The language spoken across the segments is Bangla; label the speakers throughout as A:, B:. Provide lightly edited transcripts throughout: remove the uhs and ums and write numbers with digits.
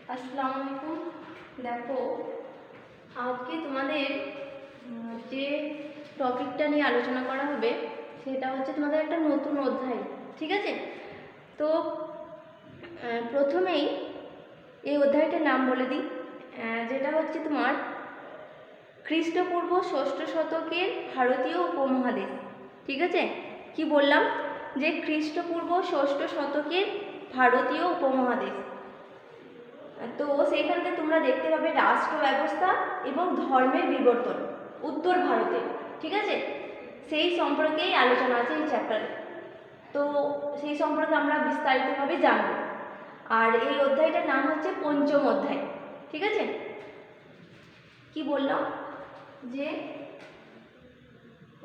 A: আসসালামু আলাইকুম। দেখো, আজকে তোমাদের যে টপিকটা নিয়ে আলোচনা করা হবে সেটা হচ্ছে তোমাদের একটা নতুন অধ্যায়। ঠিক আছে? তো প্রথমেই এই অধ্যায়টার নাম বলে দিই, যেটা হচ্ছে তোমার খ্রিস্টপূর্ব ষষ্ঠ শতকের ভারতীয় উপমহাদেশ। ঠিক আছে? কি বললাম? যে খ্রিস্টপূর্ব ষষ্ঠ শতকের ভারতীয় উপমহাদেশ। তো সেইখানতে তোমরা দেখতে পাবে রাষ্ট্র ব্যবস্থা এবং ধর্মের বিবর্তন উত্তর ভারতে। ঠিক আছে? সেই সম্পর্কেই আলোচনা আছে এই চ্যাপ্টারে। তো সেই সম্পর্কে আমরা বিস্তারিতভাবে জানব। আর এই অধ্যায়টার নাম হচ্ছে পঞ্চম অধ্যায়। ঠিক আছে? কি বললাম? যে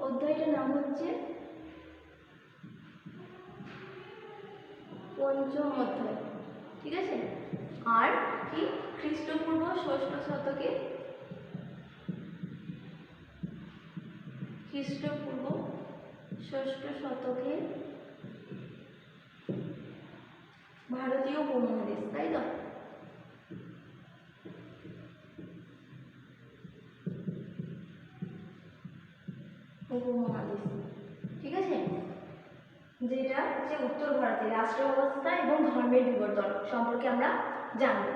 A: অধ্যায়টার নাম হচ্ছে পঞ্চম অধ্যায়। ঠিক আছে? আর কি খ্রিস্টপূর্ব ষষ্ঠ শতকে ভারতীয় উপমহাদেশ, তাই তো? উপমহাদেশ। ঠিক আছে? যেটা হচ্ছে উত্তর ভারতের রাষ্ট্র ব্যবস্থা এবং ধর্মের বিবর্তন সম্পর্কে আমরা জানবো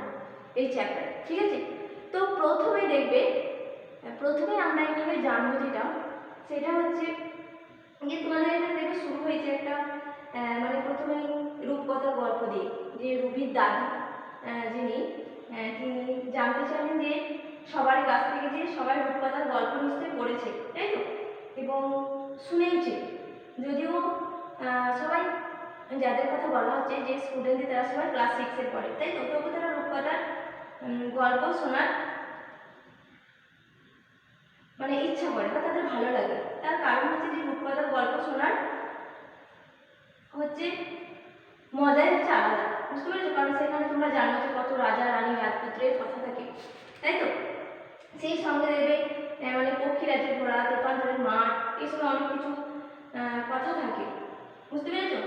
A: এই চ্যাপ্টার। ঠিক আছে? তো প্রথমে আমরা এখানে জানবো সেটা হচ্ছে যে তোমাদের এখানে দেখবে শুরু হয়েছে একটা মানে প্রথমে রূপকথার গল্প দিয়ে, যে রুবির দাদু যিনি তিনি জানতে চাইলেন যে সবার কাছ থেকে যে সবাই রূপকথার গল্প নিশ্চয়ই পড়েছে, তাই তো, এবং শুনেওছে। যদিও সবাই যাদের কথা বলা হচ্ছে যে স্টুডেন্টদের, তারা সবাই ক্লাস 6-এ পড়ে, তাই তো, তবু তারা রূপকথার গল্প শোনার মানে ইচ্ছা করে বা তাদের ভালো লাগে। তার কারণ হচ্ছে যে রূপকথার গল্প শোনার হচ্ছে মজাই হচ্ছে আলাদা। বুঝতে পেরেছো? কারণ সেখানে তোমরা জানো যে কত রাজা রানী রাজপুত্রের কথা থাকে, তাই তো। সেই সঙ্গে দেবে মানে পক্ষীরাজের ঘোড়া, তেপান্তরের মাঠ, এসব অনেক কিছু কথা থাকে। বুঝতে পেরেছো?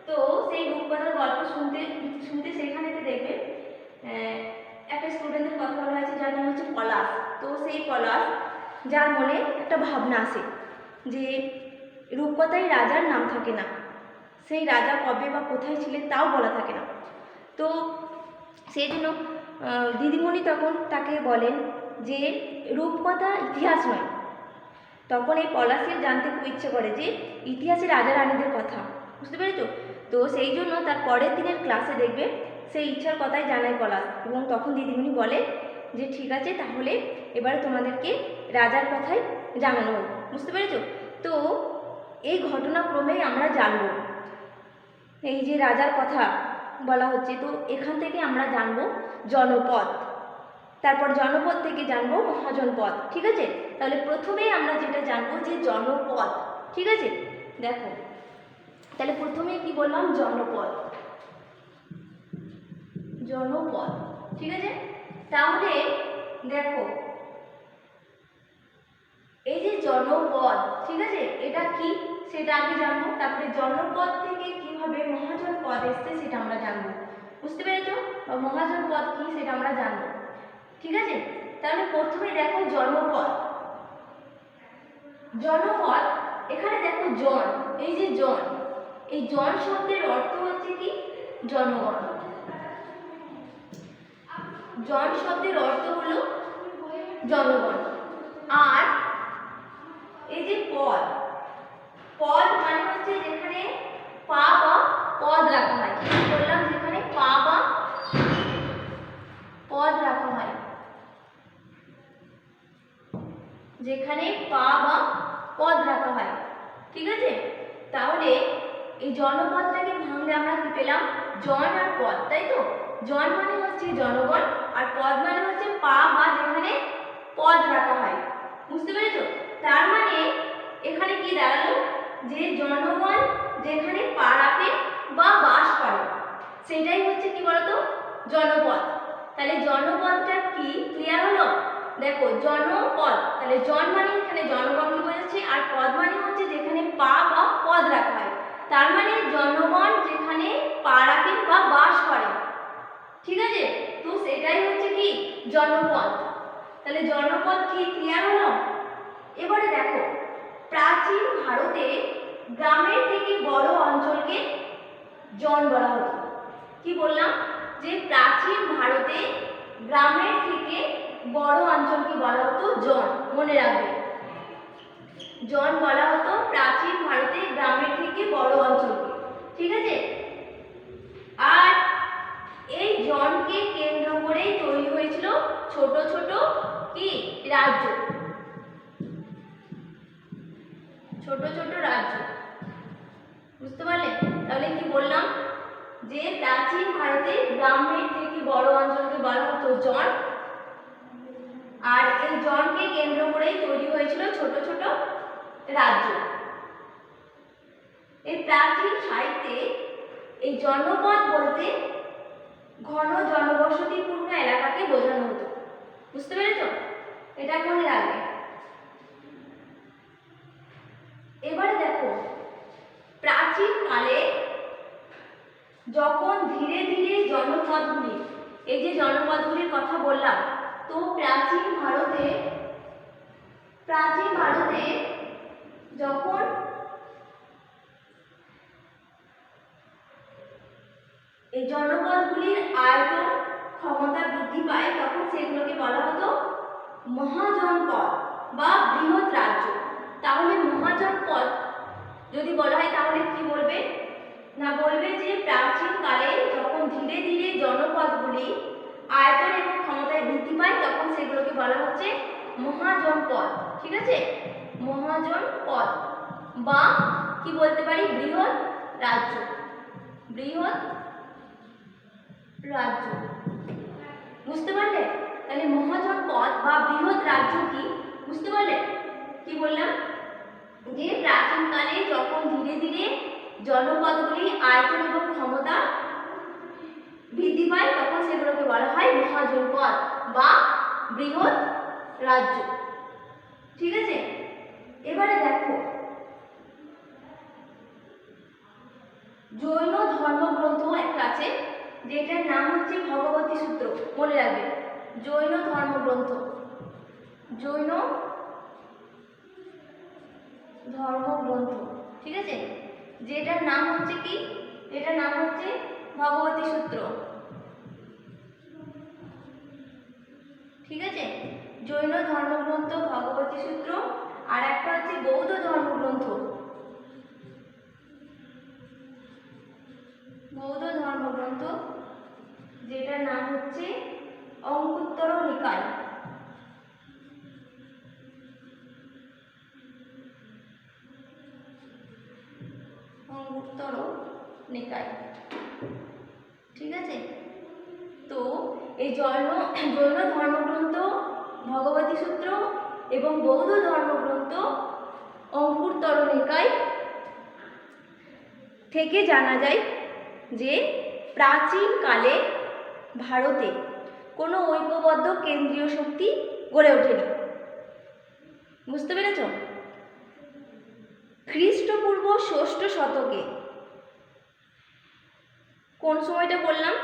A: তো সেই রূপকথার গল্প শুনতে শুনতে সেখানেতে দেখবে একটা স্টুডেন্টের কথা বলা হয়েছে যার নাম হচ্ছে পলাশ। তো সেই পলাশ, যার মনে একটা ভাবনা আসে যে রূপকথায় রাজার নাম থাকে না, সেই রাজা কবে বা কোথায় ছিলেন তাও বলা থাকে না। তো সেই জন্য দিদিমণি তখন তাকে বলেন যে রূপকথা ইতিহাস নয়। তখন এই পলাশের জানতে খুব ইচ্ছে করে যে ইতিহাসের রাজা রানীদের কথা। বুঝতে পেরেছো? তো সেই জন্য তার পরের দিনের ক্লাসে দেখবে সেই ইচ্ছার কথাই জানায় পলাশ, এবং তখন দিদিমণি বলে যে ঠিক আছে, তাহলে এবারে তোমাদেরকে রাজার কথাই জানানো হোক। বুঝতে পেরেছো? তো এই ঘটনাক্রমেই আমরা জানব এই যে রাজার কথা বলা হচ্ছে। তো এখান থেকে আমরা জানবো জনপদ, তারপর জনপদ থেকে জানবো মহাজনপদ। ঠিক আছে? তাহলে প্রথমেই আমরা যেটা জানবো যে জনপদ। ঠিক আছে? দেখো, তাহলে প্রথমে কি বললাম? জনপদ। ঠিক আছে? তাহলে দেখো, এই যে জনপদ, ঠিক আছে, এটা কি সেটা আগে জানবো, তারপরে জনপদ থেকে কিভাবে মহাজনপদ এসছে সেটা আমরা জানবো। বুঝতে পেরেছো? মহাজনপদ কি সেটা আমরা জানবো। ঠিক আছে? তাহলে প্রথমে দেখো জনপদ। এখানে দেখো জন, এই যে জন, এই জন শব্দের অর্থ হচ্ছে কি? জনগণ। জন শব্দের অর্থ হলো জনগণ। আর এই যে পদ, মানে হচ্ছে যেখানে পা বা পদ রাখা হয়। বললাম যেখানে পা বা পদ রাখা হয়, যেখানে পা বা পদ রাখা হয়। ঠিক আছে? তাহলে এই জনপদটাকে ভাঙলে আমরা কি পেলাম? জন আর পদ, তাই তো। জন মানে হচ্ছে জনগণ, আর পদ মানে হচ্ছে পা বা যেখানে পদ রাখা হয়। বুঝতে পেরেছো? তার মানে এখানে কি দাঁড়ালো? যে জনগণ যেখানে পা রাখে বা বাস করে সেটাই হচ্ছে কি বলতো? জনপদ। তাহলে জনপদটা কি ক্লিয়ার হলো? দেখো, জনপদ, তাহলে জন মানে এখানে জনগণকে বোঝাচ্ছে, আর পদ মানে হচ্ছে যেখানে পা বা পদ রাখা হয়। তার মানে জনগণ যেখানে পা রাখে বা বাস করে। ঠিক আছে? তো তো সেটাই হচ্ছে কি জনপদ। তাহলে জনপদ কি ক্লিয়ার হলো? এবারে দেখো প্রাচীন ভারতে গ্রামের থেকে বড় অঞ্চলকে জন বলা হতো। কি বললাম? যে প্রাচীন ভারতে গ্রামের থেকে বড় অঞ্চলকে বলা হতো জন। মনে রাখবে, জন বলা হতো প্রাচীন ভারতে গ্রামের থেকে বড় অঞ্চলকে। ঠিক আছে? আর এই জনকে কেন্দ্র করেই তৈরি হয়েছিল ছোট ছোট কি রাজ্য, ছোট ছোট রাজ্য। বুঝতে পারলে? তাহলে কি বললাম? যে প্রাচীন ভারতে গ্রামের থেকে বড় অঞ্চলকে বলা হতো জন, আর এই জনকে কেন্দ্র করেই তৈরি হয়েছিল ছোট ছোট রাজ্য। এই প্রাচীন সাহিত্যে এই জনপদ বলতে ঘন জনবসতিপূর্ণ এলাকাকে বোঝানো হতো। বুঝতে পেরেছ? এটা মনে রাখবে। এবারে দেখো প্রাচীন কালে যখন ধীরে ধীরে জনপদগুলি, এই যে জনপদগুলির কথা বললাম, তো প্রাচীন ভারতে যখন এই জনপদগুলির আয়তন ক্ষমতা বৃদ্ধি পায় তখন সেগুলোকে বলা হতো মহাজনপদ বা বৃহৎ রাজ্য। তাহলে মহাজনপদ যদি বলা হয় তাহলে কি বলবে? না, বলবে যে প্রাচীন কালে যখন ধীরে ধীরে জনপদগুলি আয়তন এবং ক্ষমতায় বৃদ্ধি পায় তখন সেগুলোকে বলা হচ্ছে মহাজনপদ। ঠিক আছে? মহাজনপদ বা কি বলতে পারি বৃহৎ রাজ্য, বৃহৎ রাজ্য। বুঝতে পারলে? তাহলে মহাজনপদ বা বৃহৎ রাজ্য কি বুঝতে পারলে? কি বললাম? যে প্রাচীনকালে যখন ধীরে ধীরে জনপদগুলি আয়তন এবং ক্ষমতা বৃদ্ধি পায় তখন সেগুলোকে বলা হয় মহাজনপদ বা বৃহৎ রাজ্য। ঠিক আছে? এবারে দেখো জৈন ধর্মগ্রন্থ একটা আছে যেটার নাম হচ্ছে ভগবতী সূত্র। মনে রাখবে, জৈন ধর্মগ্রন্থ, জৈন ধর্মগ্রন্থ। ঠিক আছে? যেটার নাম হচ্ছে কি? এটার নাম হচ্ছে ভগবতী সূত্র। ঠিক আছে? জৈন ধর্মগ্রন্থ ভগবতী সূত্র, আর একটা হচ্ছে বৌদ্ধ ধর্মগ্রন্থ, বৌদ্ধ ধর্মগ্রন্থ যেটার নাম হচ্ছে অঙ্কুত্তর নিকায়। অঙ্কুত্তর নিকায়। ঠিক আছে? তো এই জৈন ধর্মগ্রন্থ ভগবতী সূত্র এবং বৌদ্ধ ধর্মগ্রন্থ অঙ্কুত্তর নিকায় থেকে জানা যায় যে প্রাচীনকালে ভারতে কোনো ঐক্যবদ্ধ কেন্দ্রীয় শক্তি গড়ে ওঠেনি। বুঝতে পেরেছ? খ্রিস্টপূর্ব ৬ষ্ঠ শতকে, কোন সময়টা বললাম?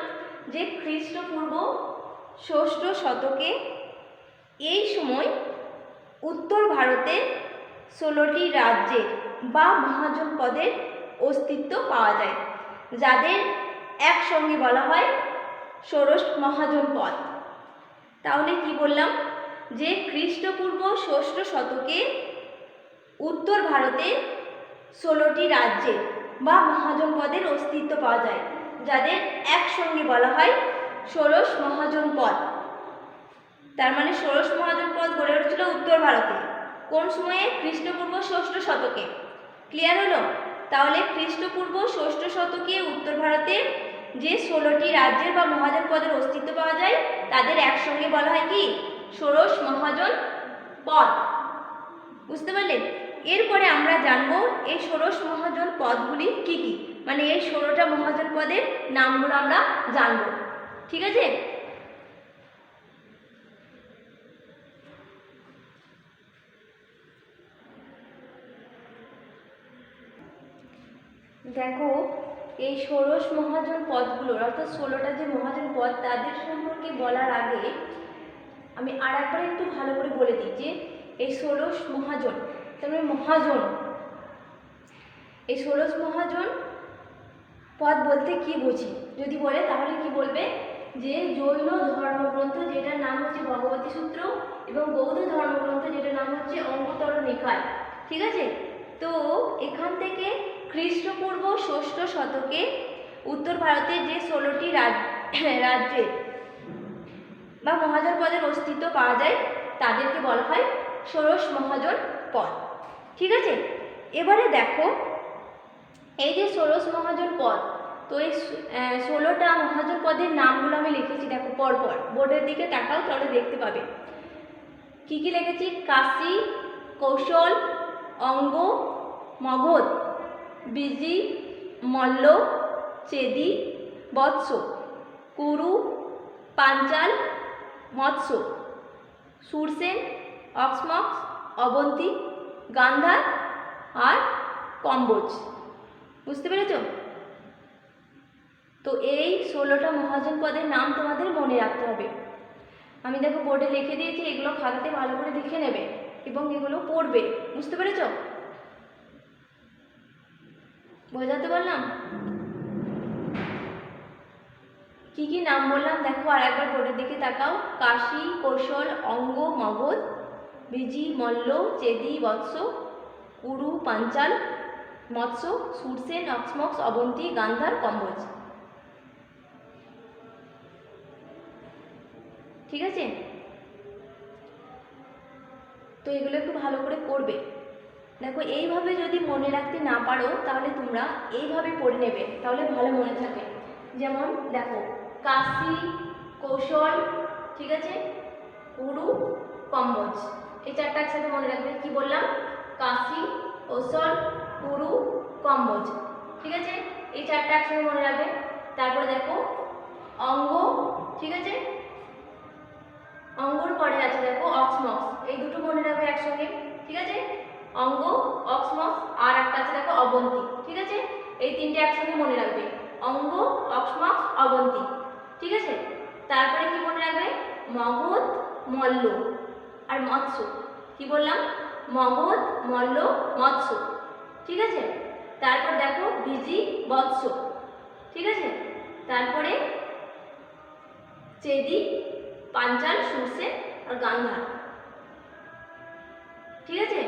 A: যে খ্রিস্টপূর্ব ৬ষ্ঠ শতকে, এই সময় উত্তর ভারতে ১৬টি রাজ্যের বা মহাজনপদের অস্তিত্ব পাওয়া যায়, যাদের একসঙ্গে বলা হয় ষোড়শ মহাজনপদ। তাহলে কি বললাম? যে খ্রিস্টপূর্ব ৬ষ্ঠ শতকে উত্তর ভারতে ১৬টি রাজ্যের বা মহাজনপদের অস্তিত্ব পাওয়া যায়, যাদের একসঙ্গে বলা হয় ষোড়শ মহাজনপদ। তার মানে ষোড়শ মহাজনপদ গড়ে উঠেছিল উত্তর ভারতে। কোন সময়ে? খ্রিস্টপূর্ব ৬ষ্ঠ শতকে। ক্লিয়ার হলো? তাহলে খ্রিস্টপূর্ব ৬ষ্ঠ শতকে উত্তর ভারতে যে ১৬টি রাজ্যের বা মহাজনপদের অস্তিত্ব পাওয়া যায় তাদের একসঙ্গে বলা হয় কি? ষোড়শ মহাজনপদ। বুঝতে পারলে? এরপরে আমরা জানবো এই ষোড়শ মহাজনপদগুলি কি কি, মানে এই ১৬টা মহাজনপদের নামগুলো আমরা জানবো। ঠিক আছে? দেখো এই ষোড়শ মহাজনপদগুলোর অর্থাৎ ১৬টা যে মহাজনপদ তাদের সম্পর্কে সম্পর্কে বলার আগে আমি আর একবার একটু ভালো করে বলে দিই যে এই ষোড়শ মহাজন, তার মহাজন, এই ষোড়শ মহাজন পদ বলতে কি বুঝি যদি বলে তাহলে কি বলবে যে জৈন ধর্মগ্রন্থ যেটার নাম হচ্ছে ভগবতী সূত্র এবং বৌদ্ধ ধর্মগ্রন্থ যেটার নাম হচ্ছে অঙ্গতর নিকায়। ঠিক আছে, তো এখান থেকে খ্রিস্টপূর্ব ষষ্ঠ শতকে উত্তর ভারতের যে 16টি রাজ্যে বা মহাজন পদের অস্তিত্ব পাওয়া যায় তাদেরকে বলা হয় ষোড়শ মহাজন পদ। ঠিক আছে, এবারে দেখো এই যে ষোড়শ মহাজন পদ, তো এই 16টা মহাজন পদের নামগুলো আমি লিখেছি, দেখো পরপর বোর্ডের দিকে তাকাও তাহলে দেখতে পাবে কি কি লিখেছি। কাশী, কৌশল, অঙ্গ, মগধ, বিজি, মল্ল, চেদি, বৎস, কুরু, পাঞ্চাল, মৎস্য, সুরসেন, অক্সমক্স, অবন্তী, গান্ধার আর কম্বোজ। বুঝতে পেরেছ? তো এই 16টা মহাজন পদের নাম তোমাদের মনে রাখতে হবে। আমি দেখো বোর্ডে লিখে দিয়েছি, এগুলো খাতাতে ভালো করে লিখে নেবে এবং এগুলো পড়বে। বুঝতে পেরেছ? বোঝাতে পারলাম? কি কি নাম বললাম দেখো আর একবার বোর্ডের দিকে তাকাও। কাশী, কৌশল, অঙ্গ, মগধ, বিজি, মল্ল, চেদি, বৎস, কুরু, পাঞ্চাল, মৎস্য, সুরসেন, অক্সমক্স, অবন্তী, গান্ধার, কম্বোজ। ঠিক আছে, তো এগুলো একটু ভালো করে পড়বে। দেখো এইভাবে যদি মনে রাখতে না পারো তাহলে তোমরা এইভাবে পড়ে নেবে, তাহলে ভালো মনে থাকে। যেমন দেখো কাশী, কৌশল, ঠিক আছে, কুরু, কম্বোজ, এই চারটা একসাথে মনে রাখবে। কি বললাম? কাশী, কৌশল, কুরু, কম্বোজ। ঠিক আছে, এই চারটা একসাথে মনে রাখবে। তারপরে দেখো অঙ্গ, ঠিক আছে, অঙ্গর পরে আছে দেখো অক্সমক্স, এই দুটো মনে রাখবে একসঙ্গে। ঠিক আছে, অঙ্গ, অক্সমক্স আর একটা আছে দেখো অবন্তী। ঠিক আছে, এই তিনটে একসঙ্গে মনে রাখবে, অঙ্গ, অক্সমক্স, অবন্তী। ঠিক আছে, তারপরে কি মনে রাখবে? মগধ, মল্ল আর মৎস্য। কি বললাম? মগধ, মল্ল, মৎস্য। ঠিক আছে, তারপর দেখো বিজি, বৎস। ঠিক আছে, তারপরে চেদি, পাঞ্চাল, সুরসেন আর গান্ধার। ঠিক আছে,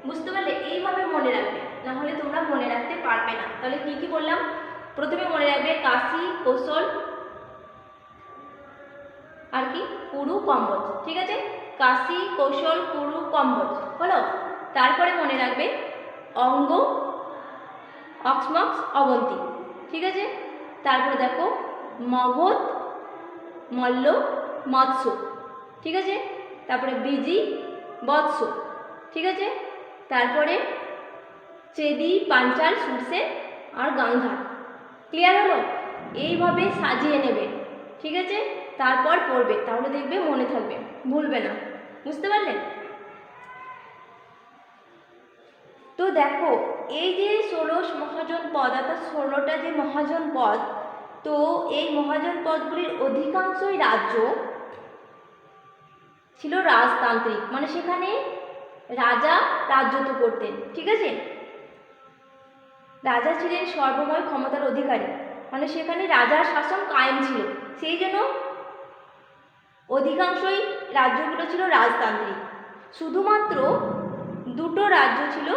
A: বুঝতে পারলে? এইভাবে মনে রাখবে, না হলে তোমরা মনে রাখতে পারবে না। তাহলে কি কি বললাম? প্রথমে মনে রাখবে কাশী, কৌশল আর কি কুরু, কম্বোজ। ঠিক আছে, কাশী, কৌশল, কুরু, কম্বোজ হলো। তারপরে মনে রাখবে অঙ্গ, অক্সমক্স, অবন্তী। ঠিক আছে, তারপরে দেখো মগধ, মল্ল, মৎস্য। ঠিক আছে, তারপরে বিজি, বৎস। ঠিক আছে, তারপরে চেদি, পাঞ্চাল, সুরসেন আর গান্ধার। ক্লিয়ার হলো? এইভাবে সাজিয়ে নেবে। ঠিক আছে, তারপর পড়বে, তাহলে দেখবে মনে থাকবে, ভুলবে না। বুঝতে পারলে? তো দেখো এই যে 16 মহাজন পদ, অর্থাৎ 16টা যে মহাজন পদ, তো এই মহাজন পদগুলির অধিকাংশই রাজ্য ছিল রাজতান্ত্রিক, মানে সেখানে রাজা রাজত্ব করতেন। ঠিক আছে, রাজা ছিলেন সর্বময় ক্ষমতার অধিকারী, মানে সেখানে রাজার শাসন কায়েম ছিল। সেই জন্য অধিকাংশই রাজ্যগুলো ছিল রাজতান্ত্রিক। শুধুমাত্র দুটো রাজ্য ছিল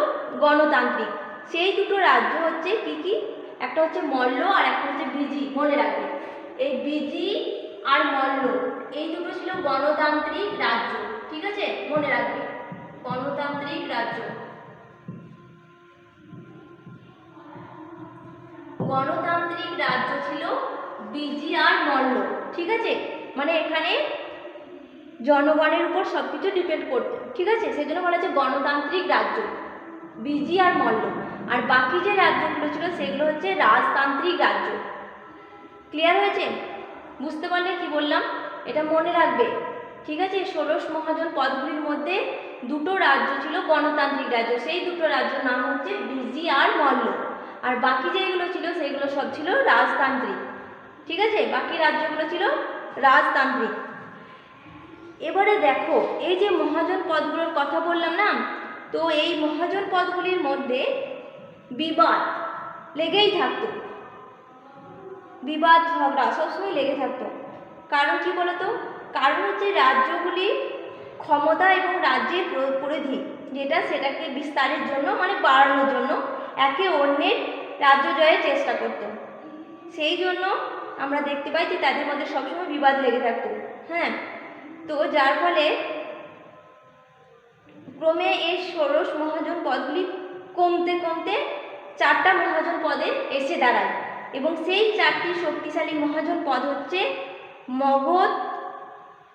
A: গণতান্ত্রিক। সেই দুটো রাজ্য হচ্ছে কি কি? একটা হচ্ছে মল্ল আর একটা হচ্ছে বিজি। মনে রাখবে এই বিজি আর মল্ল এই দুটো ছিল গণতান্ত্রিক রাজ্য। ঠিক আছে, মনে রাখবে গণতান্ত্রিক রাজ্য। গণতান্ত্রিক রাজ্য ছিল বিজি আর মল্ল। ঠিক আছে, মানে এখানে জনগণের উপর সবকিছু ডিপেন্ড করতো। ঠিক আছে, সেই জন্য বলা হচ্ছে গণতান্ত্রিক রাজ্য, বিজি আর মল্ল। আর বাকি যে রাজ্যগুলো ছিল সেগুলো হচ্ছে রাজতান্ত্রিক রাজ্য। ক্লিয়ার হয়েছে? বুঝতে পারলে কি বললাম? এটা মনে রাখবে। ঠিক আছে, 16 মহাজন পদগুলির মধ্যে দুটো রাজ্য ছিল গণতান্ত্রিক রাজ্য, সেই দুটো রাজ্যের নাম হচ্ছে বিজি আর মল্ল। আর বাকি যেগুলো ছিল সেগুলো সব ছিল রাজতান্ত্রিক। ঠিক আছে, বাকি রাজ্যগুলো ছিল রাজতান্ত্রিক। এবারে দেখো এই যে মহাজন পদগুলোর কথা বললাম না, তো এই মহাজন পদগুলির মধ্যে বিবাদ লেগেই থাকতো, বিবাদ ঝগড়া সবসময় লেগে থাকতো। কারণ কি বলতো, কারণ হচ্ছে রাজ্যগুলি ক্ষমতা এবং রাজ্যের পরিধি যেটা সেটাকে বিস্তারের জন্য মানে বাড়ানোর জন্য একে অন্যের রাজ্য জয়ের চেষ্টা করত। সেই জন্য আমরা দেখতে পাই যে তাদের মধ্যে সবসময় বিবাদ লেগে থাকতো। হ্যাঁ, তো যার ফলে ক্রমে এই ষোড়শ মহাজন পদগুলি কমতে কমতে 4টা মহাজন পদে এসে দাঁড়ায় এবং সেই 4টি শক্তিশালী মহাজন পদ হচ্ছে মগধ,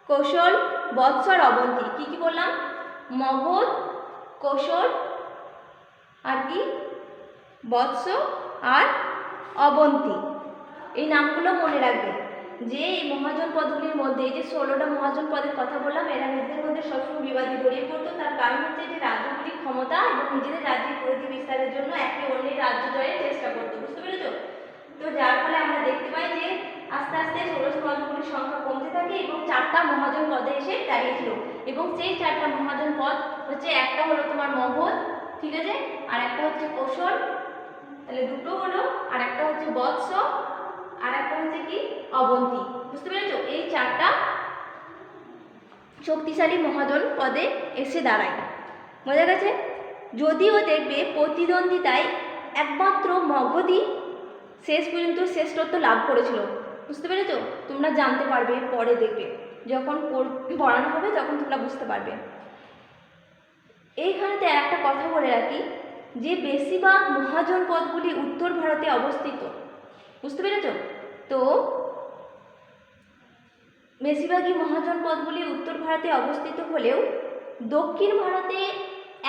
A: কৌশল, বৎসর, অবন্তী। কি কি বললাম? মগধ, কৌশল আর কি বৎস আর অবন্তী। এই নামগুলো মনে রাখবে যে এই মহাজন পদগুলির মধ্যে এই যে 16টা মহাজন পদের কথা বললাম, এরা নিজেদের মধ্যে সবসময় বিবাদে জড়িয়ে পড়তো। তার কারণ হচ্ছে যে রাজ্যগুলির ক্ষমতা এবং নিজেদের রাজ্যের পরিধি বিস্তারের জন্য একে অন্যের রাজ্য জয়ের চেষ্টা করতো। বুঝতে পেরেছো? তো যার ফলে আমরা দেখতে পাই যে আস্তে আস্তে ষোড়শ পদগুলির সংখ্যা কমতে থাকে এবং 4টা মহাজন পদে এসে দাঁড়িয়েছিল। এবং সেই 4টা মহাজন পদ হচ্ছে, একটা হলো তোমার মগধ, ঠিক আছে, আর একটা হচ্ছে কৌশল, তাহলে দুটো হলো, আর একটা হচ্ছে বৎস, আর একটা হচ্ছে কি অবন্তী। বুঝতে পেরেছো? এই 4টা শক্তিশালী মহাজন পদে এসে দাঁড়ায়। বোঝা গেছে? যদিও দেখবে প্রতিদ্বন্দ্বিতায় একমাত্র মগধই শেষ পর্যন্ত শ্রেষ্ঠত্ব লাভ করেছিল। বুঝতে পেরেছো? তোমরা জানতে পারবে, পরে দেখবে যখন পড়ানো হবে তখন তোমরা বুঝতে পারবে। এইখানেতে একটা কথা বলে রাখি যে বেশিরভাগ মহাজন পদগুলি উত্তর ভারতে অবস্থিত। বুঝতে পেরেছো? তো বেশিরভাগই মহাজন পদগুলি উত্তর ভারতে অবস্থিত হলেও দক্ষিণ ভারতে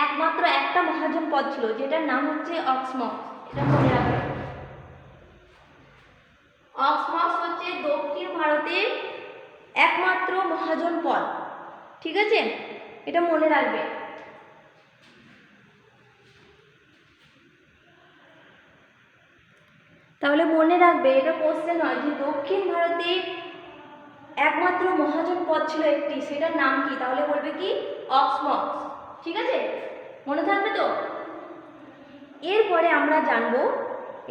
A: একমাত্র একটা মহাজন পদ ছিল যেটার নাম হচ্ছে অক্সমক্স। এটা মনে রাখবে। অক্সমক্স হচ্ছে দক্ষিণ ভারতের একমাত্র মহাজন পদ। ঠিক আছে, এটা মনে রাখবে। তাহলে মনে রাখবে, এটা কোশ্চেন হয় যে দক্ষিণ ভারতে একমাত্র মহাজন পদ ছিল একটি, সেটার নাম কি? তাহলে বলবে কি অক্সমক্স। ঠিক আছে, মনে থাকবে তো? এরপরে আমরা জানবো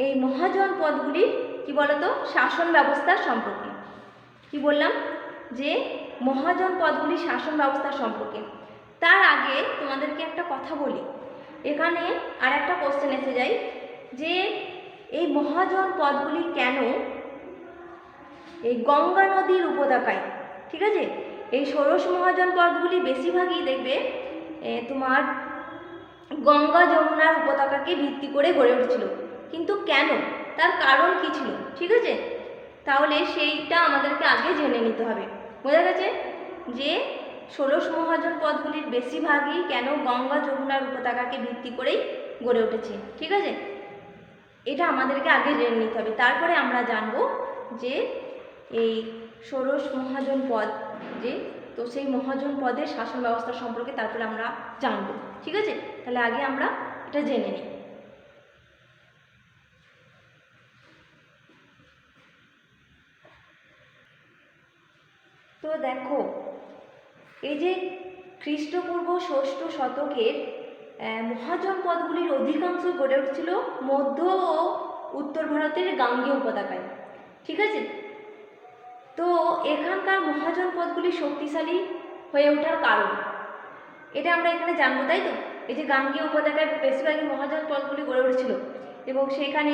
A: এই মহাজন পদগুলির কি বলতো শাসন ব্যবস্থা সম্পর্কে। কি বললাম? যে মহাজন পদগুলির শাসন ব্যবস্থা সম্পর্কে। তার আগে তোমাদেরকে একটা কথা বলি, এখানে আর একটা কোশ্চেন এসে যায় যে এই মহাজন পদগুলি কেন এই গঙ্গা নদীর উপত্যকায়? ঠিক আছে, এই ষোড়শ মহাজন পদগুলি বেশিরভাগই দেখবে তোমার গঙ্গা যমুনার উপত্যকাকে ভিত্তি করে গড়ে উঠেছিল। কিন্তু কেন, তার কারণ কি ছিল? ঠিক আছে, তাহলে সেইটা আমাদেরকে আগে জেনে নিতে হবে। বোঝা গেছে যে ষোড়শ মহাজন পদগুলির বেশিরভাগই কেন গঙ্গা যমুনার উপত্যকাকে ভিত্তি করেই গড়ে উঠেছে। ঠিক আছে, এটা আমাদেরকে আগে জেনে নিতে হবে। তারপরে আমরা জানবো যে এই ষোড়শ মহাজন পদ যে, তো সেই মহাজন পদের শাসন ব্যবস্থা সম্পর্কে তারপরে আমরা জানবো। ঠিক আছে, তাহলে আগে আমরা এটা জেনে নিই। তো দেখো, এই যে খ্রিস্টপূর্ব ষষ্ঠ শতকের মহাজন পদগুলির অধিকাংশ গড়ে উঠেছিল মধ্য ও উত্তর ভারতের গাঙ্গেয় উপত্যকায়। ঠিক আছে, তো এখানকার মহাজন পদগুলি শক্তিশালী হয়ে ওঠার কারণ এটা আমরা এখানে জানবো, তাই তো? এই যে গাঙ্গেয় উপত্যকায় বেশিরভাগই মহাজন পদগুলি গড়ে উঠেছিল এবং সেখানে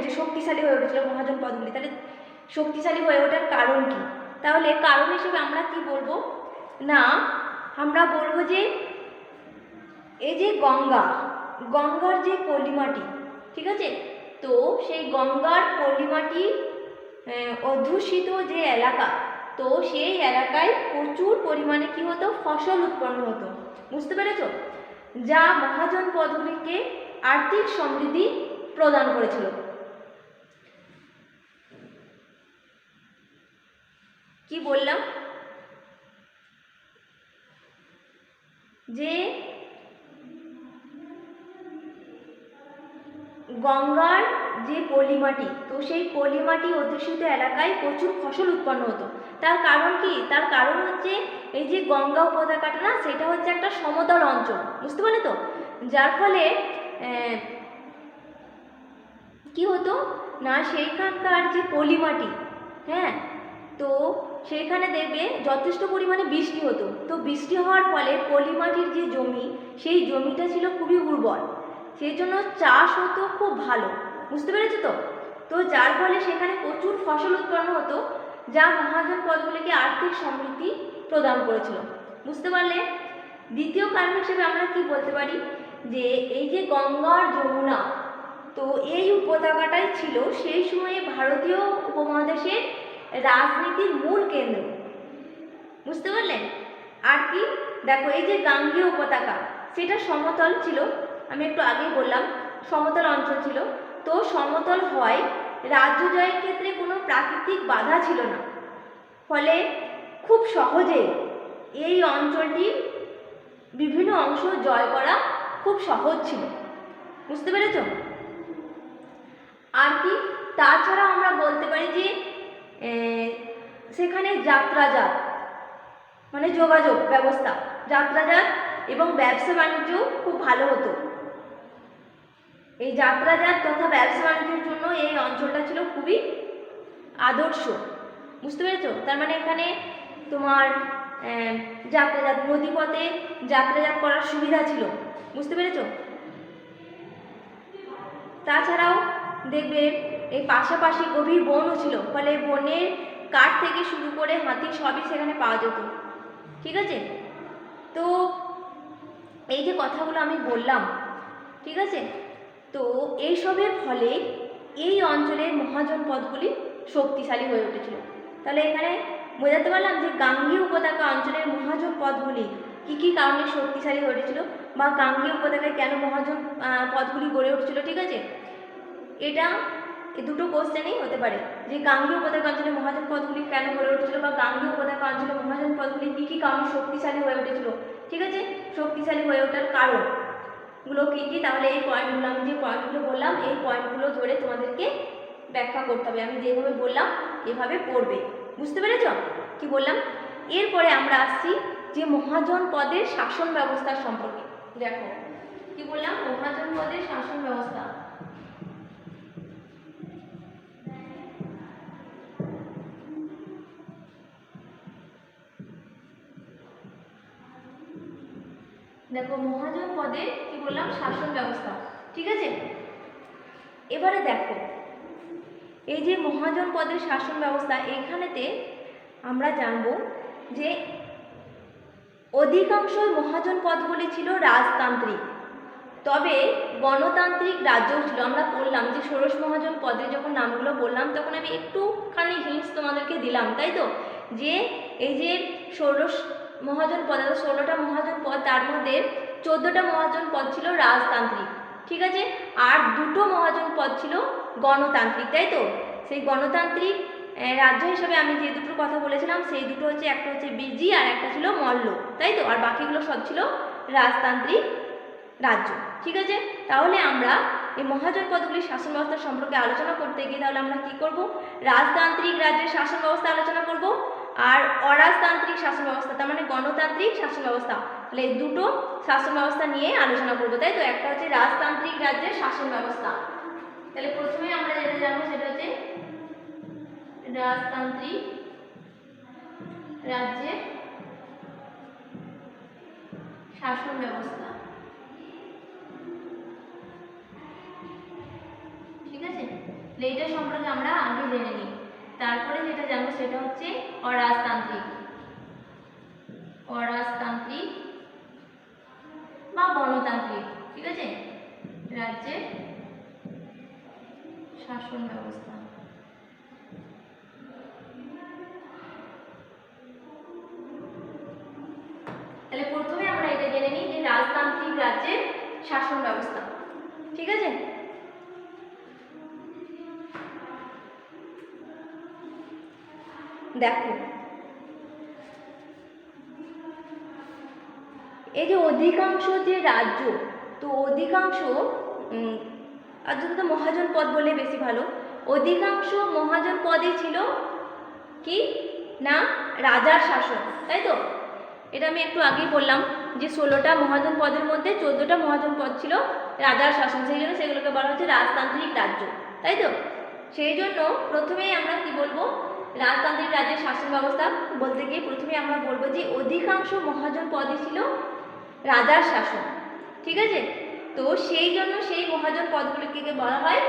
A: যে শক্তিশালী হয়ে উঠেছিল মহাজন পদগুলি, তাহলে শক্তিশালী হয়ে ওঠার কারণ কি? তাহলে কারণ হিসেবে আমরা কি বলবো না, আমরা বলবো যে এই যে গঙ্গার যে পলিমাটি, ঠিক আছে, তো সেই গঙ্গার পলিমাটি অধ্যুষিত যে এলাকা, তো সেই এলাকায় প্রচুর পরিমাণে কি হতো, ফসল উৎপন্ন হতো। বুঝতে পেরেছো? যা মহাজন পদগুলিকে আর্থিক সমৃদ্ধি প্রদান করেছিল। কি বললাম? যে গঙ্গার যে পলিমাটি, তো সেই পলিমাটি অধ্যুষিত এলাকায় প্রচুর ফসল উৎপন্ন হতো। তার কারণ কি? তার কারণ হচ্ছে এই যে গঙ্গা উপত্যকাটা না, সেটা হচ্ছে একটা সমতল অঞ্চল, বুঝতে পারলে তো? যার ফলে কি হতো না, সেইখানকার যে পলিমাটি, হ্যাঁ, তো সেখানে দেখবে যথেষ্ট পরিমাণে বৃষ্টি হতো। তো বৃষ্টি হওয়ার ফলে পলিমাটির যে জমি, সেই জমিটা ছিল খুবই উর্বর, সেই জন্য চাষ হতো খুব ভালো, বুঝতে পেরেছো তো? তো যার ফলে সেখানে প্রচুর ফসল উৎপন্ন হতো, যা মহাজন পদগুলিকে আর্থিক সমৃদ্ধি প্রদান করেছিল, বুঝতে পারলে? দ্বিতীয় কারণ হিসেবে আমরা কি বলতে পারি, যে এই যে গঙ্গা আর যমুনা, তো এই উপত্যকাটাই ছিল সেই সময়ে ভারতীয় উপমহাদেশের রাজনীতির মূল কেন্দ্র, বুঝতে পারলেন? আর কি দেখো, এই যে গাঙ্গেয় উপত্যকা, সেটা সমতল ছিল, আমি একটু আগেই বললাম সমতল অঞ্চল ছিল। তো সমতল হয় রাজ্য জয়ের ক্ষেত্রে কোনো প্রাকৃতিক বাধা ছিল না, ফলে খুব সহজেই এই অঞ্চলটির বিভিন্ন অংশ জয় করা খুব সহজ ছিল, বুঝতে পেরেছ? আর কি তাছাড়া আমরা বলতে পারি যে সেখানে যাত্রাযাত মানে যোগাযোগ ব্যবস্থা, যাত্রাযাত এবং ব্যবসা বাণিজ্য খুব ভালো হতো। এই যাত্রাযাত তথা ব্যবসা বাণিজ্যের জন্য এই অঞ্চলটা ছিল খুবই আদর্শ, বুঝতে পেরেছ? তার মানে এখানে তোমার যাত্রাযাত, নদীপথে যাত্রাযাত করার সুবিধা ছিল, বুঝতে পেরেছ? তাছাড়াও দেখবে এই পাশাপাশি গভীর বনও ছিল, ফলে বনের কাঠ থেকে শুরু করে হাতি সবই সেখানে পাওয়া যেত, ঠিক আছে? তো এই যে কথাগুলো আমি বললাম, ঠিক আছে, তো এইসবের ফলে এই অঞ্চলের মহাজন পদগুলি শক্তিশালী হয়ে উঠেছিল। তাহলে এখানে বোঝাতে পারলাম যে গাঙ্গেয় উপত্যকা অঞ্চলের মহাজন পদগুলি কী কী কারণে শক্তিশালী হয়ে উঠেছিল, বা গাঙ্গেয় উপত্যকায় কেন মহাজন পদগুলি গড়ে উঠেছিল, ঠিক আছে? এটা এই দুটো কোশ্চেনেই হতে পারে, যে গাঙ্গেয় উপত্যকা অঞ্চলে মহাজন পদগুলি কেন গড়ে উঠেছিল, বা গাঙ্গেয় উপত্যকা অঞ্চলে মহাজন পদগুলি কী কী কারণে শক্তিশালী হয়ে উঠেছিল, ঠিক আছে? শক্তিশালী হয়ে ওঠার কারণগুলো কী কী, তাহলে এই পয়েন্টগুলো, আমি যে পয়েন্টগুলো বললাম, এই পয়েন্টগুলো ধরে তোমাদেরকে ব্যাখ্যা করতে হবে। আমি যেভাবে বললাম এভাবে পড়বে, বুঝতে পেরেছ কি বললাম? এরপরে আমরা আসছি যে মহাজন পদের শাসন ব্যবস্থার সম্পর্কে। দেখো কি বললাম, মহাজন পদের শাসন ব্যবস্থা। দেখো মহাজন পদে কি বললাম, শাসন ব্যবস্থা, ঠিক আছে? এবারে দেখো এই যে মহাজন পদের শাসন ব্যবস্থা, এইখানেতে আমরা জানব যে অধিকাংশ মহাজন পদগুলি ছিল রাজতান্ত্রিক, তবে গণতান্ত্রিক রাজ্যও ছিল। আমরা বললাম যে ষোড়শ মহাজন পদে যখন নামগুলো বললাম, তখন আমি একটুখানি হিন্টস তোমাদেরকে দিলাম, তাই তো? যে এই যে ষোড়শ মহাজন পদ, 16টা মহাজন পদ, তার মধ্যে 14টা মহাজন পদ ছিল রাজতান্ত্রিক, ঠিক আছে? আর 2টো মহাজন পদ ছিল গণতান্ত্রিক, তাই তো? সেই গণতান্ত্রিক রাজ্য হিসাবে আমি যে দুটোর কথা বলেছিলাম, সেই দুটো হচ্ছে, একটা হচ্ছে বিজি আর একটা ছিল মল্ল, তাই তো? আর বাকিগুলো সব ছিল রাজতান্ত্রিক রাজ্য, ঠিক আছে? তাহলে আমরা এই মহাজন পদগুলির শাসন ব্যবস্থা সম্পর্কে আলোচনা করতে গিয়ে তাহলে আমরা কি করব, রাজতান্ত্রিক রাজ্যের শাসন ব্যবস্থা আলোচনা করব, আর অরাজতান্ত্রিক শাসন ব্যবস্থা, তার মানে গণতান্ত্রিক শাসন ব্যবস্থা, তাহলে এই দুটো শাসন ব্যবস্থা নিয়ে আলোচনা করব, তাই তো? একটা হচ্ছে রাজতান্ত্রিক রাজ্যের শাসন ব্যবস্থা। তাহলে প্রথমে আমরা যেটা জানবো সেটা হচ্ছে রাজতান্ত্রিক রাজ্যের শাসন ব্যবস্থা, ঠিক আছে? এইটা সম্পর্কে আমরা আগে জেনে নিই, তারপরে যেটা জানবো সেটা হচ্ছে অরাজতান্ত্রিক, অরাজতান্ত্রিক বা গণতান্ত্রিক, ঠিক আছে, রাজ্যের শাসন ব্যবস্থা। তাহলে প্রথমে আমরা এটা জেনে নিই যে রাজতান্ত্রিক রাজ্যের শাসন ব্যবস্থা, ঠিক আছে? দেখো এই যে অধিকাংশ যে রাজ্য, তো অধিকাংশ তো মহাজন পদ বলে বেশি ভালো, অধিকাংশ মহাজন পদই ছিল কি না রাজার শাসন, তাই তো? এটা আমি একটু আগেই বললাম যে 16টা মহাজন পদের মধ্যে 14টা মহাজন পদ ছিল রাজার শাসন, সেই জন্য সেগুলোকে বলা হচ্ছে রাজতান্ত্রিক রাজ্য, তাই তো? সেই জন্য প্রথমেই আমরা কি বলবো, রাজতান্ত্রিক রাজ্যের শাসন ব্যবস্থা বলতে গিয়ে প্রথমে আমরা বলবো যে অধিকাংশ মহাজন পদই ছিল রাজার শাসন, ঠিক আছে? তো সেই জন্য সেই মহাজন পদগুলিকে বলা হয়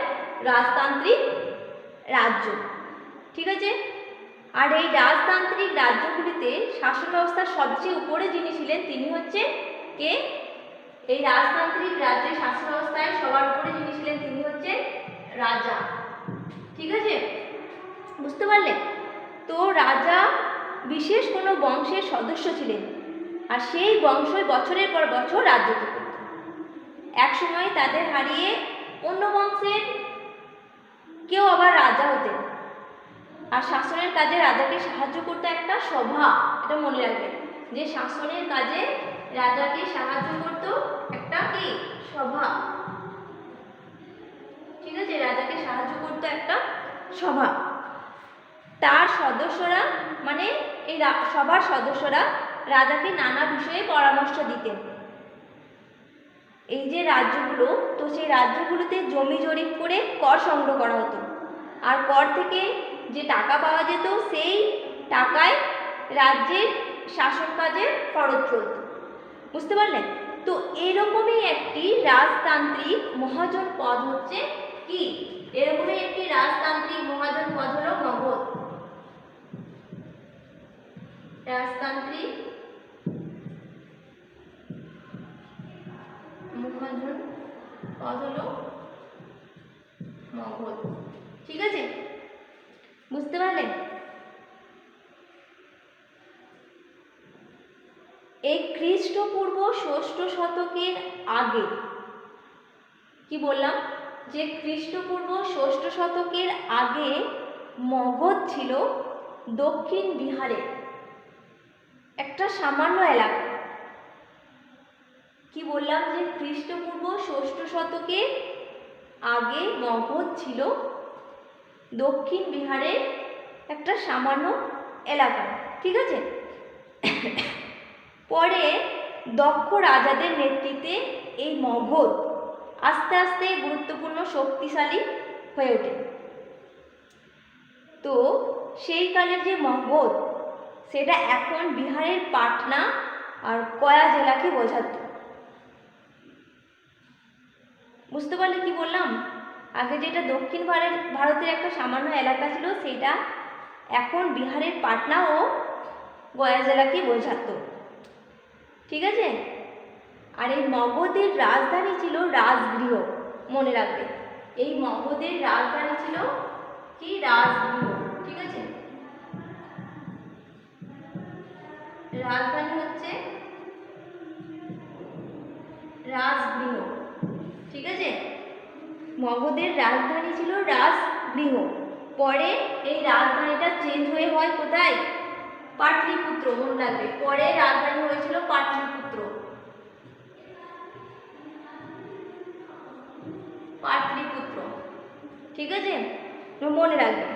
A: রাজতান্ত্রিক রাজ্য, ঠিক আছে? আর এই রাজতান্ত্রিক রাজ্যগুলিতে শাসন ব্যবস্থার সবচেয়ে উপরে যিনি ছিলেন তিনি হচ্ছে কে? এই রাজতান্ত্রিক রাজ্যের শাসন ব্যবস্থায় সবার উপরে যিনি ছিলেন তিনি হচ্ছে রাজা, ঠিক আছে? বুঝতে পারলে? তো রাজা বিশেষ কোনো বংশের সদস্য ছিলেন, আর সেই বংশই বছরের পর বছর রাজত্ব করত। এক সময় তাদের হারিয়ে অন্য বংশের কেউ আবার রাজা হতেন, আর শাসনের কাজে রাজাকে সাহায্য করতে একটা সভা, এটা মনে রাখবেন যে শাসনের কাজে রাজাকে সাহায্য করত একটা কি সভা, ঠিক আছে? রাজাকে সাহায্য করতো একটা সভা। তার সদস্যরা মানে এই সভার সদস্যরা রাজাকে নানা বিষয়ে পরামর্শ দিতেন। এই যে রাজ্যগুলো, তো সেই রাজ্যগুলোতে জমি জরিপ করে কর সংগ্রহ করা হতো, আর কর থেকে যে টাকা পাওয়া যেত সেই টাকায় রাজ্যের শাসন কাজে খরচ চলত। বুঝতে পারলেন? তো এরকমই একটি রাজতান্ত্রিক মহাজন পদ হচ্ছে কি? এরকমই একটি রাজতান্ত্রিক মহাজন পদ হলো মগধ। রাজতান্ত্রিক মহাজন পদ হলো মগধ, ঠিক আছে? বুঝতে পারলেন? এই খ্রিস্টপূর্ব 6ষ্ঠ শতকের আগে, কি বললাম যে খ্রিস্টপূর্ব 6ষ্ঠ শতকের আগে মগধ ছিল দক্ষিণ বিহারে একটা সামান্য এলাকা। কি বললাম যে খ্রিস্টপূর্ব 6ষ্ঠ শতকের আগে মগধ ছিল দক্ষিণ বিহারের একটা সামান্য এলাকা, ঠিক আছে? পরে দক্ষ রাজাদের নেতৃত্বে এই মগধ আস্তে আস্তে গুরুত্বপূর্ণ শক্তিশালী হয়ে ওঠে। তো সেই কালের যে মগধ, সেটা এখন বিহারের পাটনা আর গয়া জেলাকে বোঝাতো। বুঝতে পারলে কি বললাম? আগে যেটা দক্ষিণ ভারতের একটা সামান্য এলাকা ছিল, সেটা এখন বিহারের পাটনা ও গয়া জেলাকে বোঝাতো, ঠিক আছে? আর এই মগধের রাজধানী ছিল রাজগৃহ, মনে রাখবে। এই মগধের রাজধানী ছিল কি? রাজগৃহ, ঠিক আছে? রাজধানী হচ্ছে রাজগৃহ, ঠিক আছে? মগধের রাজধানী ছিল রাজগৃহ। পরে এই রাজধানীটা চেঞ্জ হয়ে হয় কোথায়? পাটলিপুত্র, মনে রাখবে। পরে রাজধানী হয়েছিল পাটলিপুত্র, পাটলিপুত্র, ঠিক আছে? মনে রাখবে।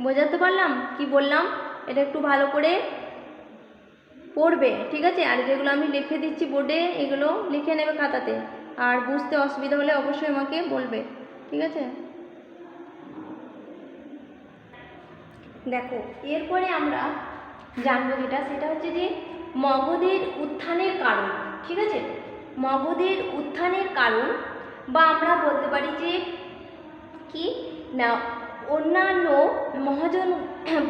A: বোঝাতে পারলাম কি বললাম? এটা একটু ভালো করে পড়বে, ঠিক আছে? আর যেগুলো আমি লিখে দিচ্ছি বোর্ডে, এগুলো লিখে নেবে খাতাতে, আর বুঝতে অসুবিধা হলে অবশ্যই আমাকে বলবে, ঠিক আছে? দেখো, এরপরে আমরা জানবো যেটা, সেটা হচ্ছে যে মগধের উত্থানের কারণ, ঠিক আছে? মগধের উত্থানের কারণ, বা আমরা বলতে পারি যে কি না, অন্যান্য মহাজন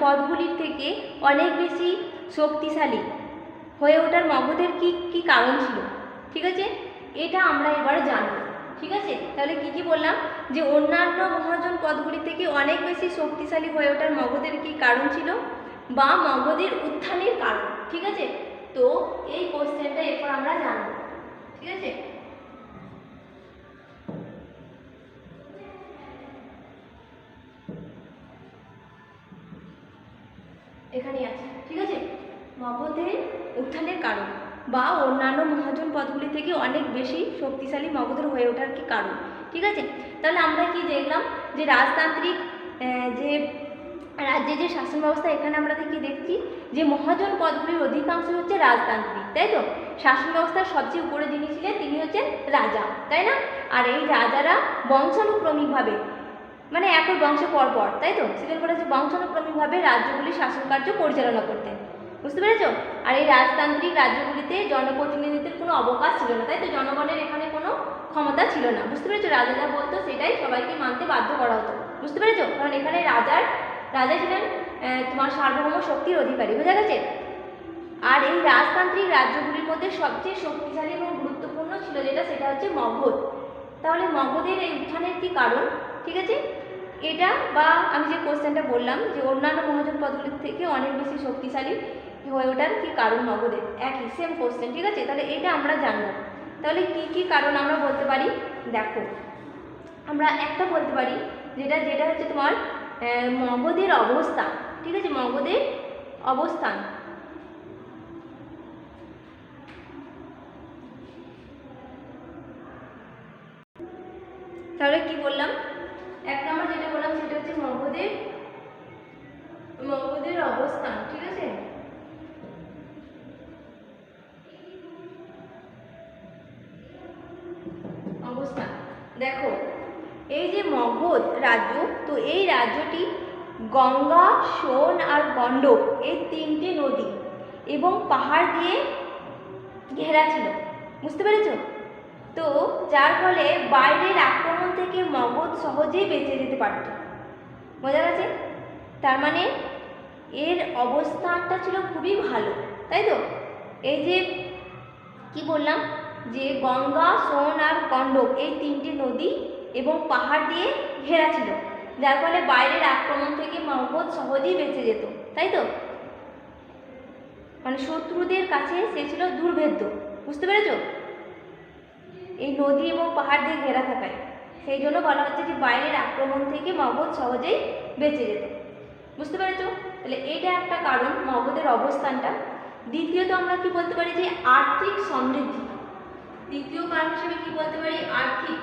A: পদগুলির থেকে অনেক বেশি শক্তিশালী হয়ে ওঠার মগধের কি কি কারণ ছিল, ঠিক আছে? এটা আমরা এবারে জানবো, ঠিক আছে? তাহলে কি কি বললাম? যে অন্যান্য মহাজন পদগুলি থেকে অনেক বেশি শক্তিশালী হয়ে ওঠার মগধের কি কারণ ছিল, বা মগধের উত্থানের কারণ, ঠিক আছে? তো এই কোশ্চেনটা এরপর আমরা জানবো, ঠিক আছে? এখানেই আছে, ঠিক আছে? মগধের উত্থানের কারণ। বা অন্যান্য মহাজন পদগুলি থেকে অনেক বেশি শক্তিশালী মগধের হয়ে ওঠার কি কারণ। ঠিক আছে, তাহলে আমরা কি দেখলাম যে রাজতান্ত্রিক যে রাজ্যে যে শাসন ব্যবস্থা, এখানে আমরা কি দেখছি যে মহাজন পদগুলির অধিকাংশ হচ্ছে রাজতান্ত্রিক, তাই তো। শাসন ব্যবস্থার সবচেয়ে উপরে যিনি ছিলেন তিনি হচ্ছেন রাজা, তাই না। আর এই রাজারা বংশানুক্রমিকভাবে মানে একই বংশ পরপর, তাই তো, সেখানে বলেছে বংশানুক্রমিকভাবে রাজ্যগুলির শাসন কার্য পরিচালনা করতেন, বুঝতে পেরেছ। আর এই রাজতান্ত্রিক রাজ্যগুলিতে জনপ্রতিনিধিত্বের কোনো অবকাশ ছিল না, তাই তো, জনগণের এখানে কোনো ক্ষমতা ছিল না, বুঝতে পেরেছো। রাজা যা বলতো সেটাই সবাইকে মানতে বাধ্য করা হতো, বুঝতে পেরেছো। কারণ এখানে রাজা ছিলেন তোমার সার্বভৌম শক্তির অধিকারী, বোঝা গেছে। আর এই রাজতান্ত্রিক রাজ্যগুলির মধ্যে সবচেয়ে শক্তিশালী এবং গুরুত্বপূর্ণ ছিল যেটা, সেটা হচ্ছে মগধ। তাহলে মগধের এই উত্থানের কি কারণ, ঠিক আছে, এটা বা আমি যে কোশ্চেনটা বললাম যে অন্যান্য মহাজন পদগুলির থেকে অনেক বেশি শক্তিশালী হয়ে ওঠার কি কারণ মগধের, একই সেম কোশ্চেন, ঠিক আছে। তাহলে এটা আমরা জানবো। তাহলে কি কি কারণ আমরা বলতে পারি, দেখো আমরা একটা বলতে পারি যেটা হচ্ছে তোমার মগধের অবস্থান, ঠিক আছে, মগধের অবস্থান। তাহলে কি বললাম, এক নম্বর যেটা বললাম সেটা হচ্ছে মগধের অবস্থান, ঠিক আছে। অবস্থান, দেখো এই যে মগধ রাজ্য, তো এই রাজ্যটি গঙ্গা, সোন আর গণ্ডক এই তিনটে নদী এবং পাহাড় দিয়ে ঘেরা ছিল, বুঝতে পেরেছো। তো যার ফলে বাইরের আক্রমণ থেকে মগধ সহজেই বেঁচে যেতে পারত, বোঝা গেছে। তার মানে এর অবস্থানটা ছিল খুবই ভালো, তাই তো। এই যে কি বললাম যে গঙ্গা, সোন আর গণ্ডক এই তিনটি নদী এবং পাহাড় দিয়ে ঘেরা ছিল, যার ফলে বাইরের আক্রমণ থেকে মগধ সহজেই বেঁচে যেত, তাই তো। মানে শত্রুদের কাছে সে ছিল দুর্ভেদ্য, বুঝতে পেরেছো, এই নদী এবং পাহাড় দিয়ে ঘেরা থাকায়। সেই জন্য বলা হচ্ছে যে বাইরের আক্রমণ থেকে মগধ সহজেই বেঁচে যেত, বুঝতে পেরেছো। তাহলে এটা একটা কারণ মগধের অবস্থানটা। দ্বিতীয়ত আমরা কি বলতে পারি যে আর্থিক সমৃদ্ধি। দ্বিতীয় কারণ হিসেবে কি বলতে পারি, আর্থিক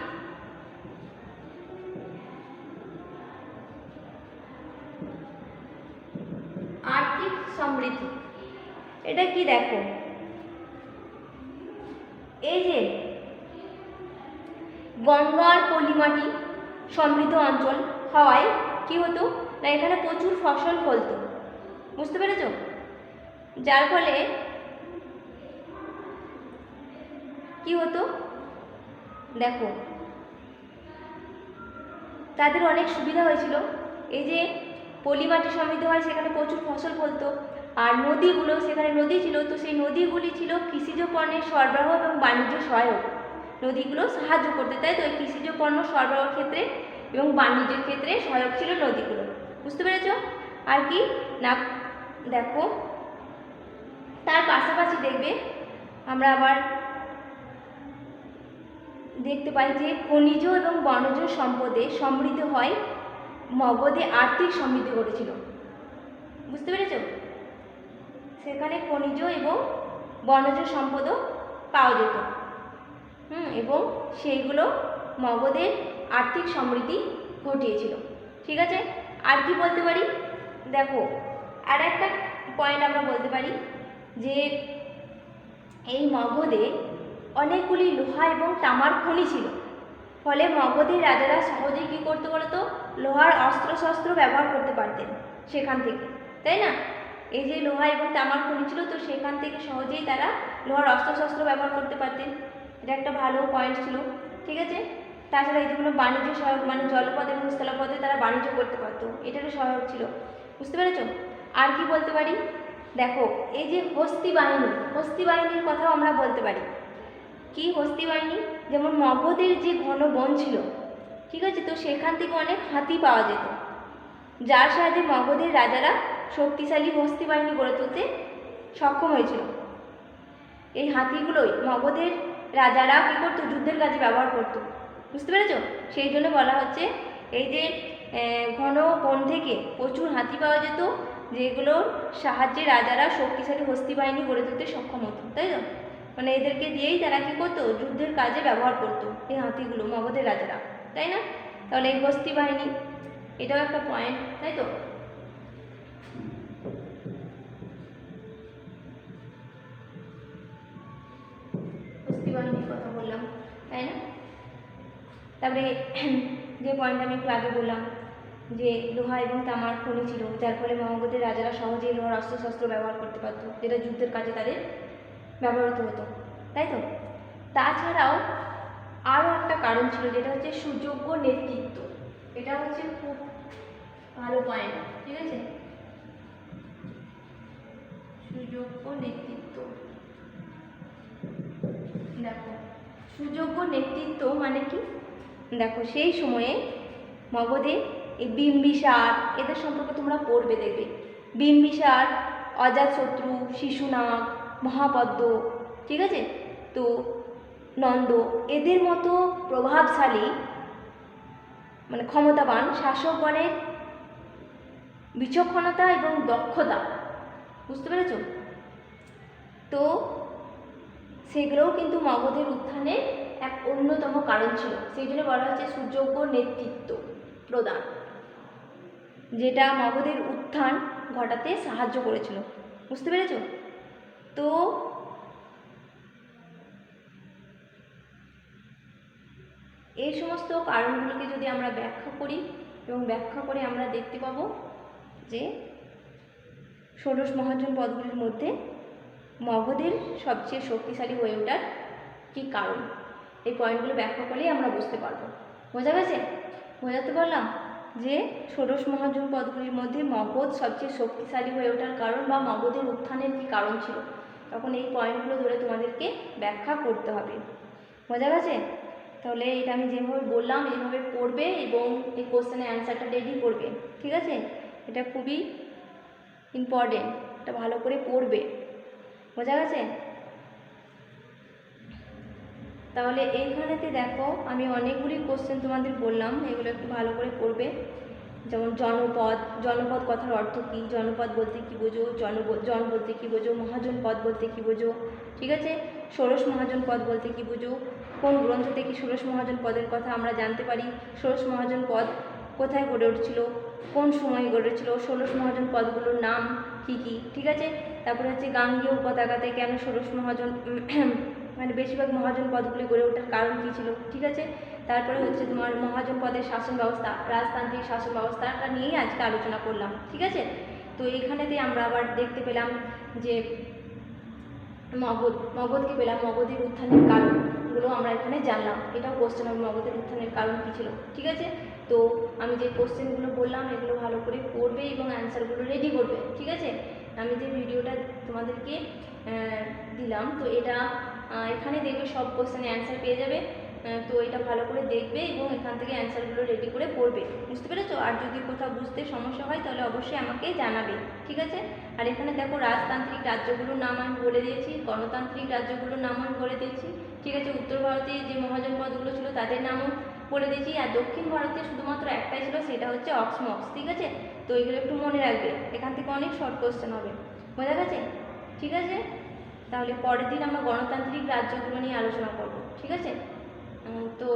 A: সমৃদ্ধি। এটা কি দেখো, এই যে গঙ্গার পলিমাটি সমৃদ্ধ অঞ্চল হওয়ায় কি হতো না, এখানে প্রচুর ফসল ফলতো, বুঝতে পেরেছ। যার ফলে কি হতো দেখো, তাদের অনেক সুবিধা হয়েছিল। এই যে পলিমাটি সমৃদ্ধ হয়, সেখানে প্রচুর ফসল ফলতো। আর নদীগুলো, সেখানে নদী ছিল, তো সেই নদীগুলি ছিল কৃষিজ পণ্যের সরবরাহ এবং বাণিজ্য সহায়ক। নদীগুলো সাহায্য করতে, তাই তো, কৃষিজ পণ্য সরবরাহের ক্ষেত্রে এবং বাণিজ্যের ক্ষেত্রে সহায়ক ছিল নদীগুলো, বুঝতে পেরেছ। আর কি না, দেখো তার পাশাপাশি দেখবে আমরা আবার দেখতে পাই যে খনিজ এবং বনজ সম্পদে সমৃদ্ধ হয় মগধে আর্থিক সমৃদ্ধি ঘটেছিল, বুঝতে পেরেছ। সেখানে খনিজ এবং বনজ সম্পদও পাওয়া যেত, এবং সেইগুলো মগধের আর্থিক সমৃদ্ধি ঘটিয়েছিল, ঠিক আছে। আর কি বলতে পারি, দেখো আর একটা পয়েন্ট আমরা বলতে পারি যে এই মগধে অনেকগুলি লোহা এবং তামার খনি ছিল, ফলে মগধের রাজারা সহজেই কী করতে বলতো, লোহার অস্ত্রশস্ত্র ব্যবহার করতে পারতেন সেখান থেকে, তাই না। এই যে লোহা এবং তামার খনি ছিল, তো সেখান থেকে সহজেই তারা লোহার অস্ত্রশস্ত্র ব্যবহার করতে পারতেন, এটা একটা ভালো পয়েন্ট ছিল, ঠিক আছে। তাছাড়া এই যেগুলো বাণিজ্য সহায়ক, মানে জলপথে এবং স্থলপথে তারা বাণিজ্য করতে পারতো, এটারও সহায়ক ছিল, বুঝতে পেরেছ। আর কি বলতে পারি, দেখো এই যে হস্তি বাহিনীর কথাও আমরা বলতে পারি। কি হস্তি বাহিনী, যেমন মগধের যে ঘন বন ছিল, ঠিক আছে, তো সেখান থেকে অনেক হাতি পাওয়া যেত, যার সাহায্যে মগধের রাজারা শক্তিশালী হস্তি বাহিনী গড়ে তুলতে সক্ষম হয়েছিল। এই হাতিগুলোই মগধের রাজারা কী করতো, যুদ্ধের কাজে ব্যবহার করতো, বুঝতে পেরেছ। সেই জন্য বলা হচ্ছে এই যে ঘন বন থেকে প্রচুর হাতি পাওয়া যেত, যেগুলোর সাহায্যে রাজারা শক্তিশালী হস্তি বাহিনী গড়ে তুলতে সক্ষম হতো, তাই তো। মানে এদেরকে দিয়েই তারা কী করতো, যুদ্ধের কাজে ব্যবহার করতো এই হাতিগুলো, মগধের রাজারা, তাই না? তাহলে এই হস্তি বাহিনী, এটাও একটা পয়েন্ট, তাই তো? হস্তি বাহিনীর কথা বললাম, তাই না? তারপরে যে পয়েন্ট আমি একটু আগে বললাম যে লোহা এবং তামার খনি ছিল, যার ফলে মগধের রাজারা সহজেই লোহার অস্ত্রশস্ত্র ব্যবহার করতে পারত, যেটা যুদ্ধের কাজে তাদের ব্যবহৃত হতো, তাই তো? তাছাড়াও আরও একটা কারণ ছিল, যেটা হচ্ছে সুযোগ্য নেতৃত্ব। এটা হচ্ছে খুব ভালো পয়েন্ট, ঠিক আছে? সুযোগ্য নেতৃত্ব, দেখো সুযোগ্য নেতৃত্ব মানে কি? দেখো সেই সময়ে মগধে এই বিম্বিসার, এদের সম্পর্কে তোমরা পড়বে, দেখবে বিম্বিসার, অজাতশত্রু, শিশুনাগ, মহাপদ্ম, ঠিক আছে, তো নন্দ, এদের মতো প্রভাবশালী মানে ক্ষমতাবান শাসকগণের বিচক্ষণতা এবং দক্ষতা, বুঝতে পেরেছ? তো সেগুলোও কিন্তু মগধের উত্থানের এক অন্যতম কারণ ছিল। সেই জন্য বলা হচ্ছে সুযোগ্য নেতৃত্ব প্রদান, যেটা মগধের উত্থান ঘটাতে সাহায্য করেছিল, বুঝতে পেরেছ? তো এই সমস্ত কারণগুলোকে যদি আমরা ব্যাখ্যা করি এবং ব্যাখ্যা করে আমরা দেখতে পাবো যে ষোড়শ মহাজন পদগুলির মধ্যে মগধের সবচেয়ে শক্তিশালী হয়ে ওঠার কী কারণ, এই পয়েন্টগুলো ব্যাখ্যা করলেই আমরা বুঝতে পারবো। বোঝা গেছে? বোঝাতে পারলাম যে ষোড়শ মহাজন পদগুলির মধ্যে মগধ সবচেয়ে শক্তিশালী হয়ে ওঠার কারণ বা মগধের উত্থানের কী কারণ ছিল, তখন এই পয়েন্টগুলো ধরে তোমাদেরকে ব্যাখ্যা করতে হবে। বোঝা গেছে? তাহলে এটা আমি যেভাবে বললাম এইভাবে পড়বে এবং এই কোশ্চেনের অ্যান্সারটা রেডি করবে, ঠিক আছে? এটা খুবই ইম্পর্টেন্ট, এটা ভালো করে পড়বে। বোঝা গেছে? তাহলে এইখানেতে দেখো আমি অনেকগুলি কোশ্চেন তোমাদের বললাম, এগুলো একটু ভালো করে পড়বে। যেমন জনপদ, জনপদ কথার অর্থ কী, জনপদ বলতে কী বোঝো, জন বলতে কী বোঝো, মহাজন পদ বলতে কী বোঝো, ঠিক আছে? ষোড়শ মহাজন পদ বলতে কী বোঝো, কোন গ্রন্থ থেকে ষোড়শ মহাজন পদের কথা আমরা জানতে পারি, ষোড়শ মহাজন পদ কোথায় গড়ে উঠছিল, কোন সময় গড়ে উঠছিল, ষোড়শ মহাজন পদগুলোর নাম কী কী, ঠিক আছে? তারপরে হচ্ছে গাঙ্গেয় উপত্যকাতে কেন ষোড়শ মহাজন মানে বেশিরভাগ মহাজন পদগুলি গড়ে ওঠার কারণ কী ছিল, ঠিক আছে? তারপরে হচ্ছে তোমার মহাজন পদের শাসন ব্যবস্থা, রাজতান্ত্রিক শাসন ব্যবস্থাটা নিয়েই আজকে আলোচনা করলাম, ঠিক আছে? তো এইখানেতে আমরা আবার দেখতে পেলাম যে মগধকে পেলাম, মগধের উত্থানের কারণগুলো আমরা এখানে জানলাম। এটাও কোশ্চেন হবে, মগধের উত্থানের কারণ কী ছিল, ঠিক আছে? তো আমি যে কোশ্চেনগুলো বললাম এগুলো ভালো করে পড়বে এবং অ্যান্সারগুলো রেডি করবে, ঠিক আছে? আমি যে ভিডিওটা তোমাদেরকে দিলাম, তো এটা এখানে দেখবে সব কোশ্চেনের অ্যান্সার পেয়ে যাবে। তো এটা ভালো করে দেখবে এবং এখান থেকে অ্যান্সারগুলো রেডি করে পড়বে, বুঝতে পেরেছো? আর যদি কোথাও বুঝতে সমস্যা হয় তাহলে অবশ্যই আমাকে জানাবে, ঠিক আছে? আর এখানে দেখো রাজতান্ত্রিক রাজ্যগুলোর নাম আমি বলে দিয়েছি, গণতান্ত্রিক রাজ্যগুলোর নাম আমি বলে দিয়েছি, ঠিক আছে? উত্তর ভারতে যে মহাজন পদগুলো ছিল তাদের নামও বলে দিয়েছি, আর দক্ষিণ ভারতে শুধুমাত্র একটাই ছিল, সেটা হচ্ছে অক্সমক্স, ঠিক আছে? তো এগুলো একটু মনে রাখবে, এখান থেকে অনেক শর্ট কোশ্চেন হবে। বোঝা গেছে? ঠিক আছে? তাহলে পরের দিন আমরা গণতান্ত্রিক রাজ্যগুলো নিয়ে আলোচনা করব, ঠিক আছে? তো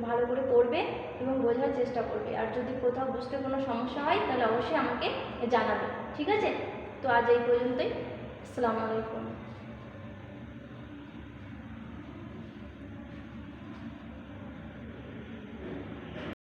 A: ভালো করে পড়বে এবং বোঝার চেষ্টা করবে, আর যদি কোথাও বুঝতে কোনো সমস্যা হয় তাহলে অবশ্যই আমাকে জানাবে, ঠিক আছে? তো আজ এই পর্যন্তই। আসসালামু আলাইকুম।